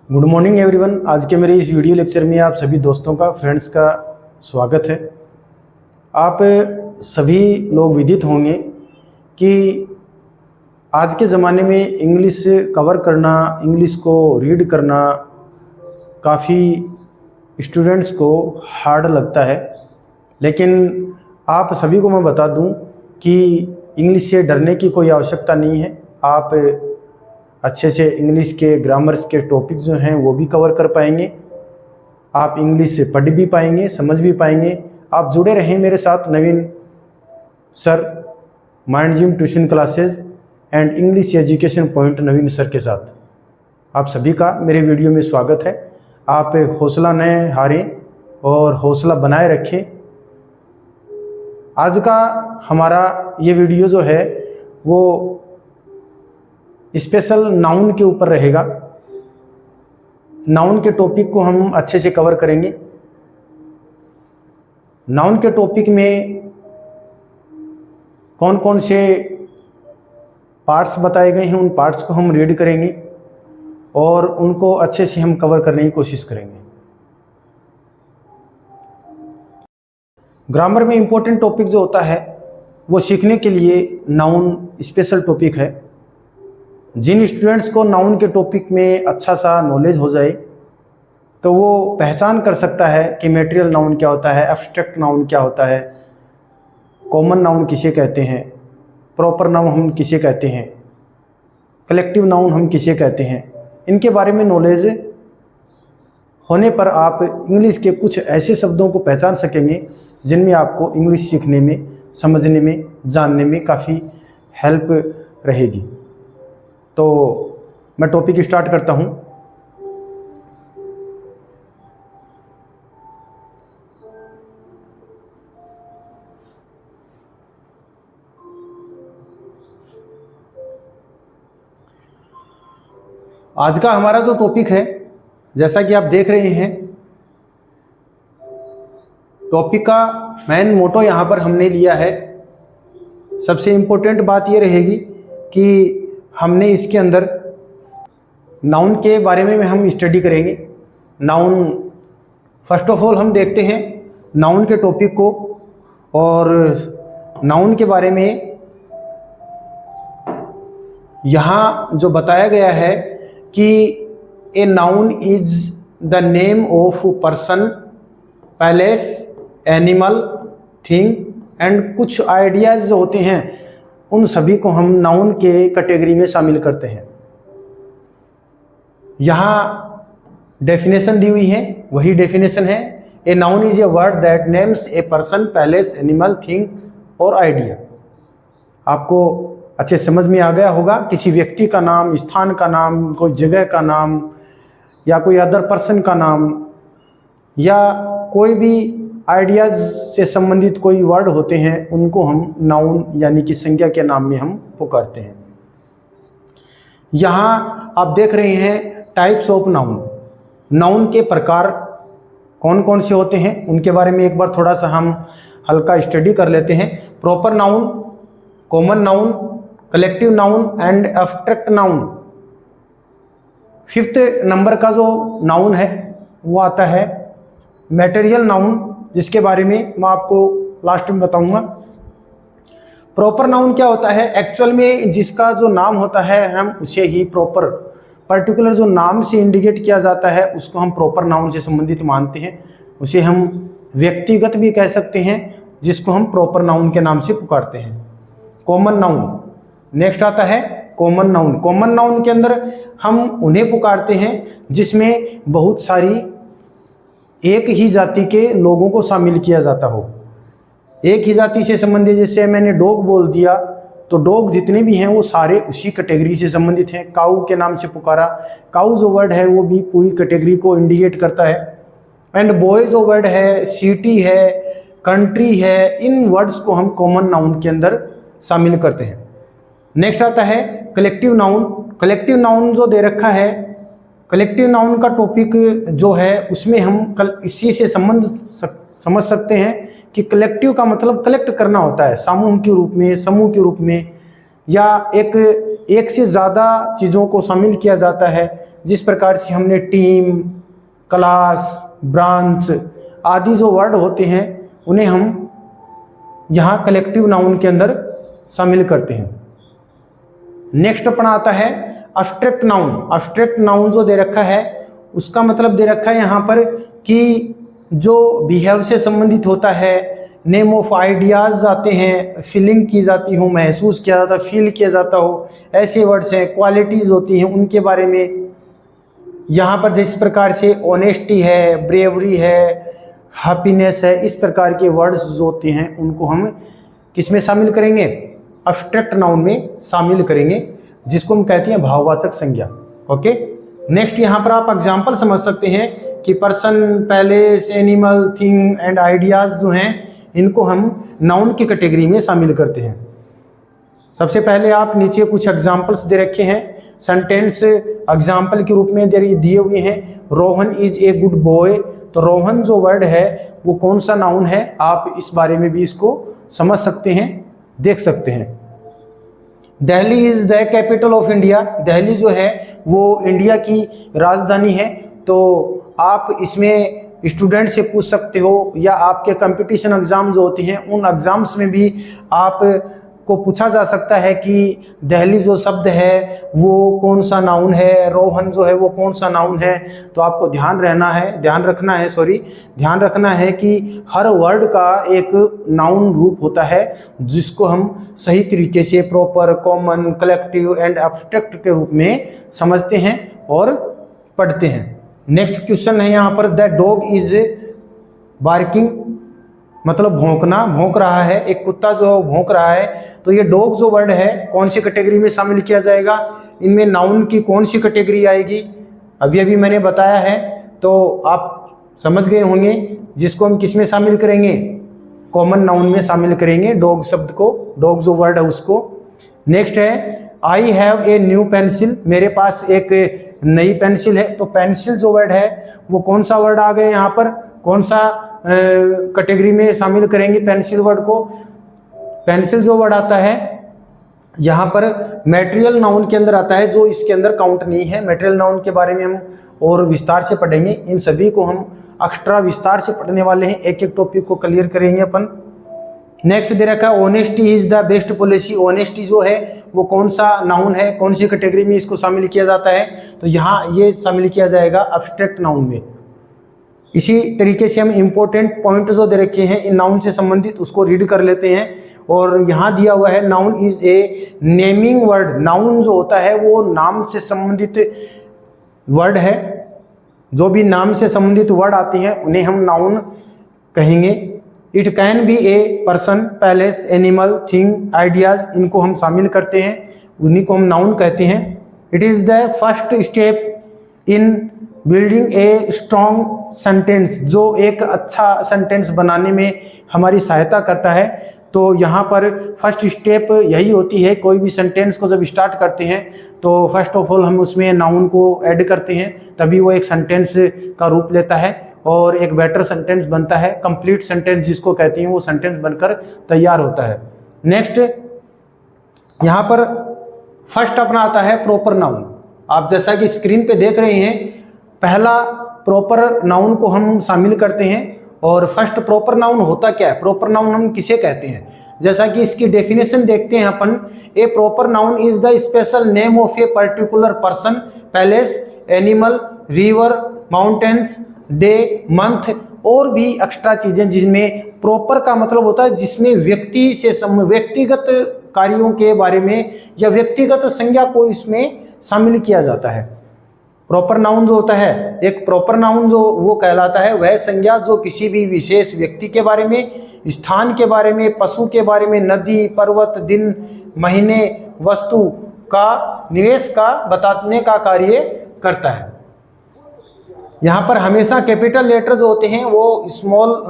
Good morning everyone. आज के मेरे इस वीडियो लेक्चर में आप सभी दोस्तों का फ्रेंड्स का स्वागत है। आप सभी लोग विदित होंगे कि आज के ज़माने में इंग्लिश कवर करना, इंग्लिश को रीड करना काफ़ी स्टूडेंट्स को हार्ड लगता है। लेकिन आप सभी को मैं बता दूं कि इंग्लिश से डरने की कोई आवश्यकता नहीं है। आप अच्छे से इंग्लिश के ग्रामर्स के टॉपिक जो हैं वो भी कवर कर पाएंगे। आप इंग्लिश से पढ़ भी पाएंगे, समझ भी पाएंगे। आप जुड़े रहें मेरे साथ Naveen sir, mind gym tuition classes and English education point Naveen sir के साथ। आप सभी का मेरे वीडियो में स्वागत है। आप हौसला न हारें और हौसला बनाए रखें। आज का हमारा ये वीडियो जो है वो स्पेशल नाउन के ऊपर रहेगा। नाउन के टॉपिक को हम अच्छे से कवर करेंगे। नाउन के टॉपिक में कौन कौन से पार्ट्स बताए गए हैं, उन पार्ट्स को हम रीड करेंगे और उनको अच्छे से हम कवर करने की कोशिश करेंगे। ग्रामर में इम्पोर्टेंट टॉपिक जो होता है वो सीखने के लिए नाउन स्पेशल टॉपिक है। जिन स्टूडेंट्स को नाउन के टॉपिक में अच्छा सा नॉलेज हो जाए तो वो पहचान कर सकता है कि मटेरियल नाउन क्या होता है, एब्स्ट्रैक्ट नाउन क्या होता है, कॉमन नाउन किसे कहते हैं, प्रॉपर नाउन हम किसे कहते हैं, कलेक्टिव नाउन हम किसे कहते हैं। इनके बारे में नॉलेज होने पर आप इंग्लिश के कुछ ऐसे शब्दों को पहचान सकेंगे जिनमें आपको इंग्लिश सीखने में, समझने में, जानने में काफ़ी हेल्प रहेगी। तो मैं टॉपिक स्टार्ट करता हूं। आज का हमारा जो टॉपिक है, जैसा कि आप देख रहे हैं, टॉपिक का मेन मोटो यहां पर हमने लिया है। सबसे इम्पोर्टेंट बात यह रहेगी कि हमने इसके अंदर नाउन के बारे में हम स्टडी करेंगे। नाउन फर्स्ट ऑफ ऑल हम देखते हैं नाउन के टॉपिक को, और नाउन के बारे में यहाँ जो बताया गया है कि a noun is the name of person, place, animal, thing and कुछ आइडियाज़ होते हैं, उन सभी को हम नाउन के कैटेगरी में शामिल करते हैं। यहाँ डेफिनेशन दी हुई है, वही डेफिनेशन है। A noun is a word that names a person, place, animal, thing और आइडिया। आपको अच्छे समझ में आ गया होगा। किसी व्यक्ति का नाम, स्थान का नाम, कोई जगह का नाम या कोई अदर पर्सन का नाम या कोई भी आइडियाज़ से संबंधित कोई वर्ड होते हैं, उनको हम नाउन यानी कि संज्ञा के नाम में हम पुकारते हैं। यहाँ आप देख रहे हैं टाइप्स ऑफ नाउन। नाउन के प्रकार कौन कौन से होते हैं उनके बारे में एक बार थोड़ा सा हम हल्का स्टडी कर लेते हैं। Proper noun, common noun, collective noun and abstract noun. 5th number का जो नाउन है वो आता है मटेरियल नाउन, जिसके बारे में मैं आपको लास्ट में बताऊंगा। प्रॉपर नाउन क्या होता है? एक्चुअल में जिसका जो नाम होता है हम उसे ही प्रॉपर, पर्टिकुलर जो नाम से इंडिकेट किया जाता है उसको हम प्रॉपर नाउन से संबंधित मानते हैं। उसे हम व्यक्तिगत भी कह सकते हैं, जिसको हम प्रॉपर नाउन के नाम से पुकारते हैं। कॉमन नाउन नेक्स्ट आता है। कॉमन नाउन, कॉमन नाउन के अंदर हम उन्हें पुकारते हैं जिसमें बहुत सारी एक ही जाति के लोगों को शामिल किया जाता हो। एक ही जाति से संबंधित, जैसे मैंने डॉग बोल दिया तो डॉग जितने भी हैं वो सारे उसी कैटेगरी से संबंधित हैं। काऊ के नाम से पुकारा, काऊ जो वर्ड है वो भी पूरी कैटेगरी को इंडिकेट करता है। एंड बॉय जो वर्ड है, सिटी है, कंट्री है, इन वर्ड्स को हम कॉमन नाउन के अंदर शामिल करते हैं। नेक्स्ट आता है कलेक्टिव नाउन। कलेक्टिव नाउन जो दे रखा है, कलेक्टिव नाउन का टॉपिक जो है उसमें हम इसी से संबंध समझ सकते हैं कि कलेक्टिव का मतलब कलेक्ट करना होता है, समूह के रूप में, समूह के रूप में, या एक से ज़्यादा चीज़ों को शामिल किया जाता है। जिस प्रकार से हमने टीम, क्लास, ब्रांच आदि जो वर्ड होते हैं उन्हें हम यहाँ कलेक्टिव नाउन के अंदर शामिल करते हैं। नेक्स्ट अपना आता है अब्स्ट्रैक्ट नाउन। अब्स्ट्रैक्ट नाउन जो दे रखा है उसका मतलब दे रखा है यहाँ पर कि जो बिहेव से संबंधित होता है, नेम ऑफ आइडियाज़ आते हैं, फीलिंग की जाती हो, महसूस किया जाता, फील किया जाता हो, ऐसे वर्ड्स हैं। क्वालिटीज़ होती हैं उनके बारे में यहाँ पर जिस प्रकार से ऑनेस्टी है, ब्रेवरी है, हैप्पीनेस है, इस प्रकार के वर्ड्स जो होते हैं उनको हम किस में शामिल करेंगे? अब्स्ट्रैक्ट नाउन में शामिल करेंगे, जिसको हम कहते हैं भाववाचक संज्ञा। ओके, नेक्स्ट यहाँ पर आप एग्जांपल समझ सकते हैं कि person, place, animal, thing and ideas जो हैं इनको हम नाउन की कैटेगरी में शामिल करते हैं। सबसे पहले आप नीचे कुछ एग्जांपल्स दे रखे हैं, सेंटेंस एग्जांपल के रूप में दिए हुए हैं। Rohan is a good boy. तो रोहन जो वर्ड है वो कौन सा नाउन है, आप इस बारे में भी इसको समझ सकते हैं, देख सकते हैं। Delhi is the capital of India. Delhi जो है वो इंडिया की राजधानी है। तो आप इसमें स्टूडेंट से पूछ सकते हो, या आपके कंपटीशन एग्ज़ाम जो होते हैं उन एग्ज़ाम्स में भी आप को पूछा जा सकता है कि दिल्ली जो शब्द है वो कौन सा नाउन है, रोहन जो है वो कौन सा नाउन है। तो आपको ध्यान रखना है कि हर वर्ड का एक नाउन रूप होता है जिसको हम सही तरीके से proper, common, collective and abstract के रूप में समझते हैं और पढ़ते हैं। नेक्स्ट क्वेश्चन है यहाँ पर, द डॉग इज बार्किंग, मतलब भौंकना, भौंक रहा है। एक कुत्ता जो भौंक रहा है। तो ये डॉग जो वर्ड है कौन सी कैटेगरी में शामिल किया जाएगा? इनमें नाउन की कौन सी कैटेगरी आएगी? अभी मैंने बताया है, तो आप समझ गए होंगे, जिसको हम किस में शामिल करेंगे? कॉमन नाउन में शामिल करेंगे डॉग शब्द को, डॉग जो वर्ड है उसको। नेक्स्ट है I have a new pencil, मेरे पास एक नई पेंसिल है। तो पेंसिल जो वर्ड है वो कौन सा वर्ड आ गया यहाँ पर, कौन सा कैटेगरी में शामिल करेंगे पेंसिल वर्ड को? पेंसिल जो वर्ड आता है यहाँ पर मैटेरियल नाउन के अंदर आता है, जो इसके अंदर काउंट नहीं है। मैटेरियल नाउन के बारे में हम और विस्तार से पढ़ेंगे, इन सभी को हम एक्स्ट्रा विस्तार से पढ़ने वाले हैं, एक एक टॉपिक को क्लियर करेंगे अपन। नेक्स्ट दे रखा है honesty is the best policy. Honesty जो है वो कौन सा नाउन है, कौन सी कैटेगरी में इसको शामिल किया जाता है? तो यहाँ ये शामिल किया जाएगा अब्स्ट्रैक्ट नाउन में। इसी तरीके से हम इम्पोर्टेंट पॉइंट जो दे रखे हैं इन नाउन से संबंधित उसको रीड कर लेते हैं। और यहाँ दिया हुआ है noun is a naming word. Noun जो होता है वो नाम से संबंधित वर्ड है। जो भी नाम से संबंधित वर्ड आते हैं उन्हें हम नाउन कहेंगे। It can be a person, place, animal, thing, ideas, इनको हम शामिल करते हैं, उन्हीं को हम नाउन कहते हैं। It is the first step in building a strong sentence, जो एक अच्छा सेंटेंस बनाने में हमारी सहायता करता है। तो यहाँ पर फर्स्ट स्टेप यही होती है, कोई भी सेंटेंस को जब स्टार्ट करते हैं तो फर्स्ट ऑफ ऑल हम उसमें नाउन को ऐड करते हैं, तभी वो एक सेंटेंस का रूप लेता है और एक बेटर सेंटेंस बनता है। कंप्लीट सेंटेंस जिसको कहते हैं वो सेंटेंस बनकर तैयार होता है। नेक्स्ट यहाँ पर फर्स्ट अपना आता है प्रॉपर नाउन। आप जैसा कि स्क्रीन पे देख रहे हैं, पहला प्रॉपर नाउन को हम शामिल करते हैं। और फर्स्ट प्रॉपर नाउन होता क्या है, प्रॉपर नाउन हम किसे कहते हैं? जैसा कि इसकी डेफिनेशन देखते हैं अपन। A proper noun is the special name of a particular person, place, animal, river, mountains, day, month और भी एक्स्ट्रा चीजें, जिसमें प्रॉपर का मतलब होता है जिसमें व्यक्ति से व्यक्तिगत कार्यों के बारे में या व्यक्तिगत संज्ञा को इसमें शामिल किया जाता है। प्रॉपर नाउन जो होता है, एक प्रॉपर नाउन जो वो कहलाता है वह संज्ञा जो किसी भी विशेष व्यक्ति के बारे में, स्थान के बारे में, पशु के बारे में, नदी, पर्वत, दिन, महीने, वस्तु का, निवेश का बताने का कार्य करता है। यहाँ पर हमेशा कैपिटल लेटर जो होते हैं वो स्मॉल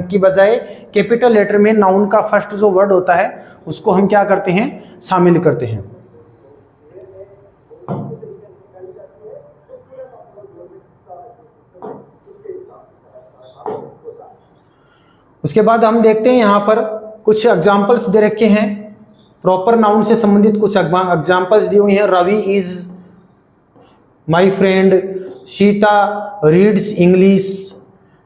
की बजाय कैपिटल लेटर में नाउन का फर्स्ट जो वर्ड होता है उसको हम क्या करते हैं, शामिल करते हैं। उसके बाद हम देखते हैं यहाँ पर कुछ एग्जाम्पल्स दे रखे हैं, प्रॉपर नाउन से संबंधित कुछ एग्जाम्पल्स दी हुई हैं। Ravi is my friend, Sita reads English,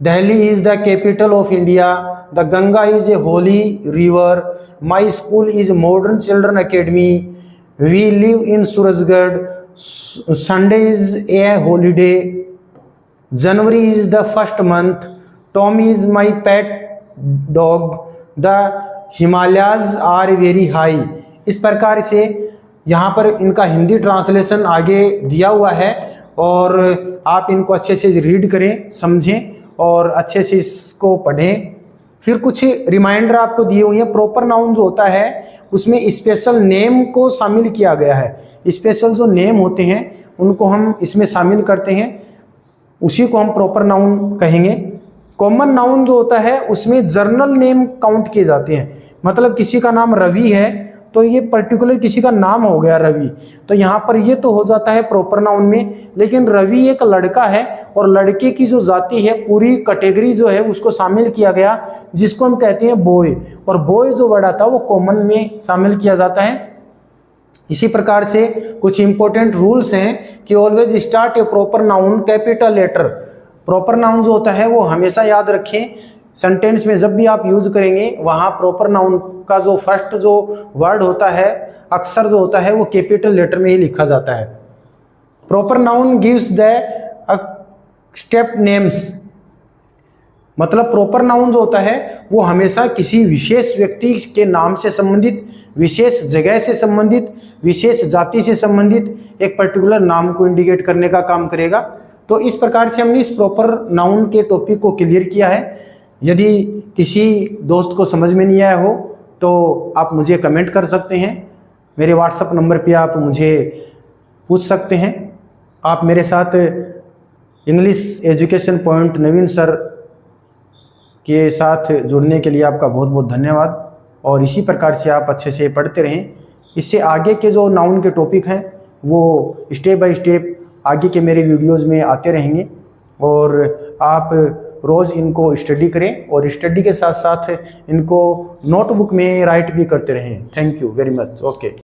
Delhi is the capital of India, the Ganga is a holy river, my school is modern children academy, we live in Surajgarh, Sunday is a holiday, January is the first month, Tom is my pet dog, the Himalayas are very high. इस प्रकार से यहाँ पर इनका Hindi translation आगे दिया हुआ है और आप इनको अच्छे से रीड करें, समझें और अच्छे से इसको पढ़ें। फिर कुछ रिमाइंडर आपको दिए हुए हैं। प्रॉपर नाउन जो होता है उसमें स्पेशल नेम को शामिल किया गया है। स्पेशल जो नेम होते हैं उनको हम इसमें शामिल करते हैं, उसी को हम प्रॉपर नाउन कहेंगे। कॉमन नाउन जो होता है उसमें जर्नल नेम काउंट किए जाते हैं। मतलब किसी का नाम रवि है तो ये पर्टिकुलर किसी का नाम हो गया रवि, तो यहाँ पर ये तो हो जाता है प्रॉपर नाउन में। लेकिन रवि एक लड़का है और लड़के की जो जाति है, पूरी कैटेगरी जो है उसको शामिल किया गया, जिसको हम कहते हैं बॉय। और बॉय जो वर्ड आता है वो कॉमन में शामिल किया जाता है। इसी प्रकार से कुछ इंपॉर्टेंट रूल्स हैं कि always start a proper noun capital letter. Proper noun जो होता है वो हमेशा याद रखें, सेंटेंस में जब भी आप यूज करेंगे वहाँ प्रॉपर नाउन का जो फर्स्ट जो वर्ड होता है, अक्षर जो होता है वो कैपिटल लेटर में ही लिखा जाता है। Proper noun gives the step names. मतलब प्रॉपर नाउन जो होता है वो हमेशा किसी विशेष व्यक्ति के नाम से संबंधित, विशेष जगह से संबंधित, विशेष जाति से संबंधित एक पर्टिकुलर नाम को इंडिकेट करने का काम करेगा। तो इस प्रकार से हमने इस प्रॉपर नाउन के टॉपिक को क्लियर किया है। यदि किसी दोस्त को समझ में नहीं आया हो तो आप मुझे कमेंट कर सकते हैं। मेरे व्हाट्सएप नंबर पे आप मुझे पूछ सकते हैं। आप मेरे साथ English education point Naveen sir के साथ जुड़ने के लिए आपका बहुत बहुत धन्यवाद। और इसी प्रकार से आप अच्छे से पढ़ते रहें। इससे आगे के जो नाउन के टॉपिक हैं वो स्टेप बाय स्टेप आगे के मेरे वीडियोज़ में आते रहेंगे और आप रोज़ इनको स्टडी करें और स्टडी के साथ साथ इनको नोटबुक में राइट भी करते रहें। Thank you very much. Okay.